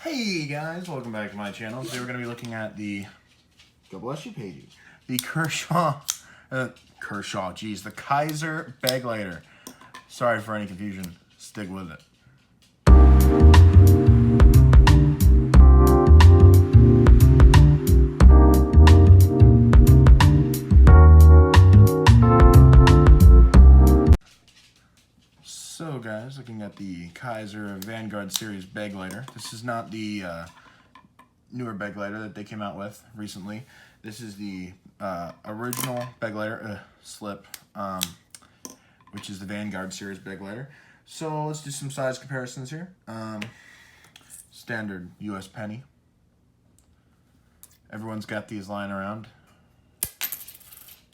Hey guys, welcome back to my channel. Today we're going to be looking at the, God bless you, Paige, the the Kiser Begleiter. Sorry for any confusion. Stick with it. So guys, looking at the Kiser Vanguard series Begleiter. This is not the newer Begleiter that they came out with recently. This is the original Begleiter slip, which is the Vanguard series Begleiter. So let's do some size comparisons here. Standard US penny. Everyone's got these lying around.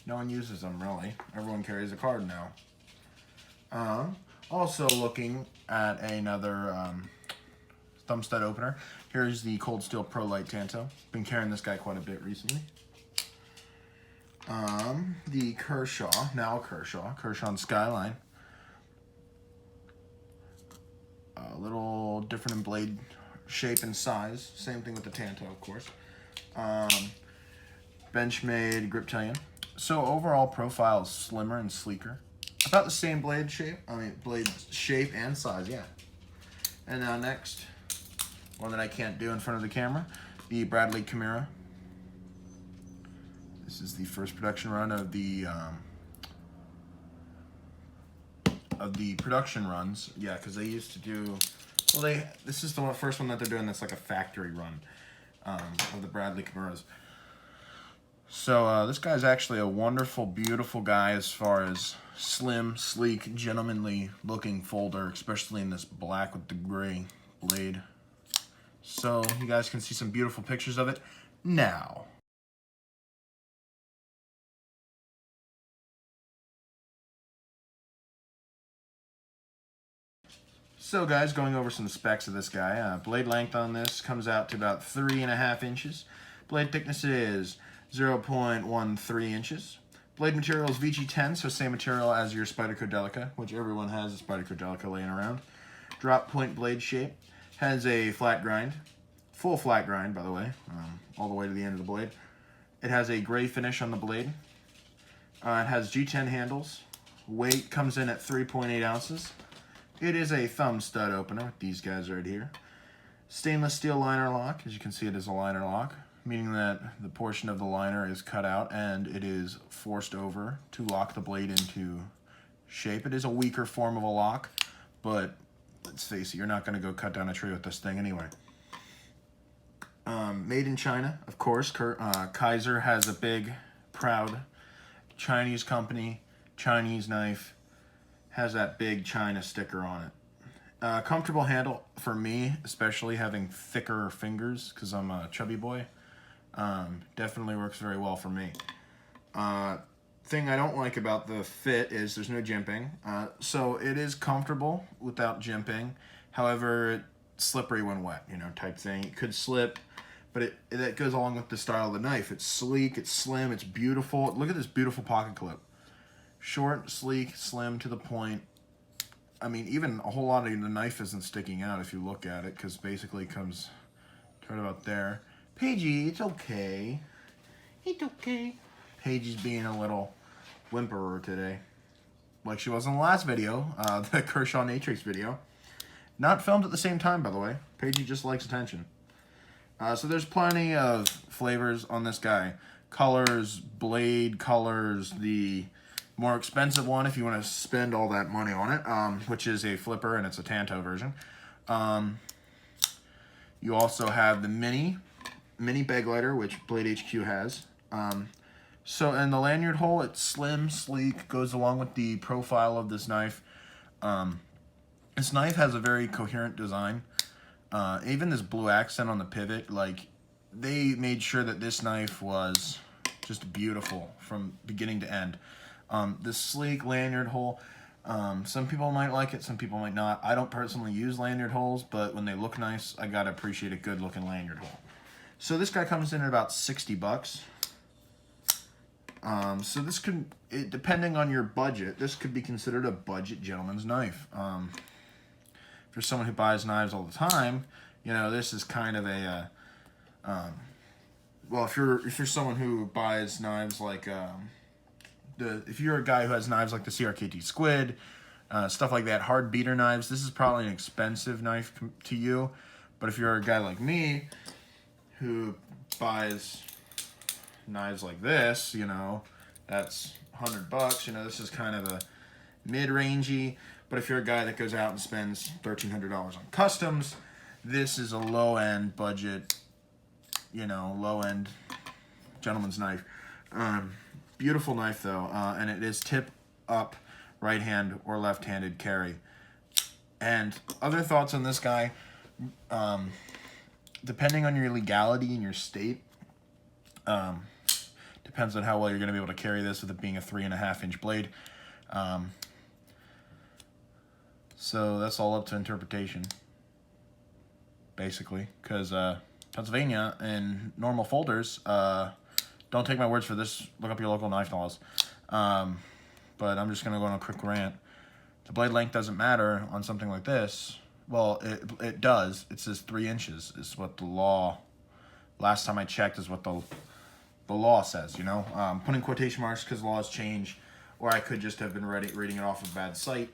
No one uses them really. Everyone carries a card now. Also looking at another thumb stud opener. Here's the Cold Steel Pro Light Tanto. Been carrying this guy quite a bit recently. The Kershaw Skyline. A little different in blade shape and size. Same thing with the Tanto, of course. Benchmade Griptilian. So overall profile is slimmer and sleeker. About the same blade shape and size, yeah. And now next, one that I can't do in front of the camera, the Bradley Chimera. This is the first production run of the production runs. Yeah, because they used to do, well, this is the first one that they're doing that's like a factory run of the Bradley Chimeras. So this guy's actually a wonderful, beautiful guy as far as slim, sleek, gentlemanly looking folder, especially in this black with the gray blade. So you guys can see some beautiful pictures of it now. So guys, going over some specs of this guy. Blade length on this comes out to about 3.5 inches. Blade thickness is 0.13 inches. Blade material is VG10, so same material as your Spyderco Delica, which everyone has a Spyderco Delica laying around. Drop point blade shape. Has a flat grind. Full flat grind, by the way, all the way to the end of the blade. It has a gray finish on the blade. It has G10 handles. Weight comes in at 3.8 ounces. It is a thumb stud opener with these guys right here. Stainless steel liner lock. As you can see, it is a liner lock, meaning that the portion of the liner is cut out and it is forced over to lock the blade into shape. It is a weaker form of a lock, but let's face it, you're not going to go cut down a tree with this thing anyway. Made in China, of course. Kiser has a big, proud Chinese company, Chinese knife, has that big China sticker on it. Comfortable handle for me, especially having thicker fingers because I'm a chubby boy. Definitely works very well for me. Thing I don't like about the fit is there's no jimping. So it is comfortable without jimping. However, it's slippery when wet, type thing. It could slip, but that goes along with the style of the knife. It's sleek, it's slim, it's beautiful. Look at this beautiful pocket clip. Short, sleek, slim, to the point. I mean, even a whole lot of the knife isn't sticking out if you look at it, because basically it comes right about there. Paigey, it's okay. It's okay. Paigey's being a little whimperer today, like she was in the last video, the Kershaw Natrix video. Not filmed at the same time, by the way. Paigey just likes attention. So there's plenty of flavors on this guy. Colors, blade colors, the more expensive one if you want to spend all that money on it, which is a flipper and it's a Tanto version. You also have the mini Begleiter, which Blade HQ has. So in the lanyard hole, it's slim, sleek, goes along with the profile of this knife. This knife has a very coherent design. Even this blue accent on the pivot, like, they made sure that this knife was just beautiful from beginning to end. This sleek lanyard hole, some people might like it, some people might not. I don't personally use lanyard holes, but when they look nice, I gotta appreciate a good looking lanyard hole. So this guy comes in at about 60 bucks. So this could, depending on your budget, this could be considered a budget gentleman's knife. For someone who buys knives all the time, You know, this is kind of a, well, if you're someone who buys knives like, if you're a guy who has knives like the CRKT Squid, stuff like that, hard beater knives, this is probably an expensive knife to you. But if you're a guy like me who buys knives like this, you know, that's $100. You know, this is kind of a mid-rangey. But if you're a guy that goes out and spends $1,300 on customs, this is a low-end budget, you know, low-end gentleman's knife. Beautiful knife, though, and it is tip-up right-hand or left-handed carry. And other thoughts on this guy, depending on your legality in your state, depends on how well you're going to be able to carry this with it being a 3.5-inch blade. So that's all up to interpretation, basically, because Pennsylvania and normal folders, don't take my words for this, look up your local knife laws. But I'm just going to go on a quick rant. The blade length doesn't matter on something like this. Well, it does. It says 3 inches is what the law, last time I checked, is what the law says, you know. Putting quotation marks because laws change, or I could just have been reading it off a bad site.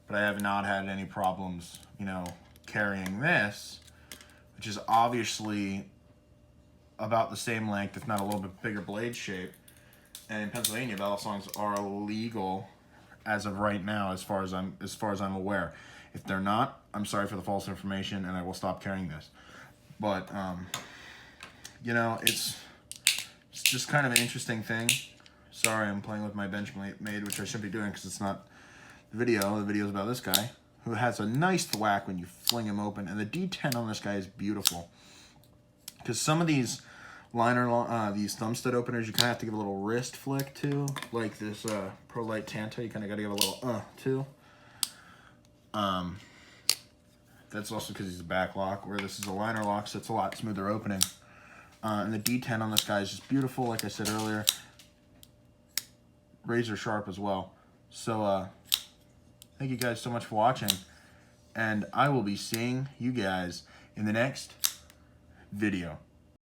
But I have not had any problems, you know, carrying this, which is obviously about the same length, if not a little bit bigger blade shape. And in Pennsylvania, battle songs are illegal as of right now, as far as I'm aware. If they're not, I'm sorry for the false information, and I will stop carrying this. But you know, it's just kind of an interesting thing. Sorry, I'm playing with my Benchmade, which I shouldn't be doing because it's not the video. The video is about this guy who has a nice thwack when you fling him open, and the D10 on this guy is beautiful. Because some of these these thumb stud openers, you kind of have to give a little wrist flick to, like this Pro Light Tanta. You kind of got to give a little to. That's also because he's a back lock, where this is a liner lock, so it's a lot smoother opening. And the D10 on this guy is just beautiful, like I said earlier. Razor sharp as well. So, thank you guys so much for watching. And I will be seeing you guys in the next video.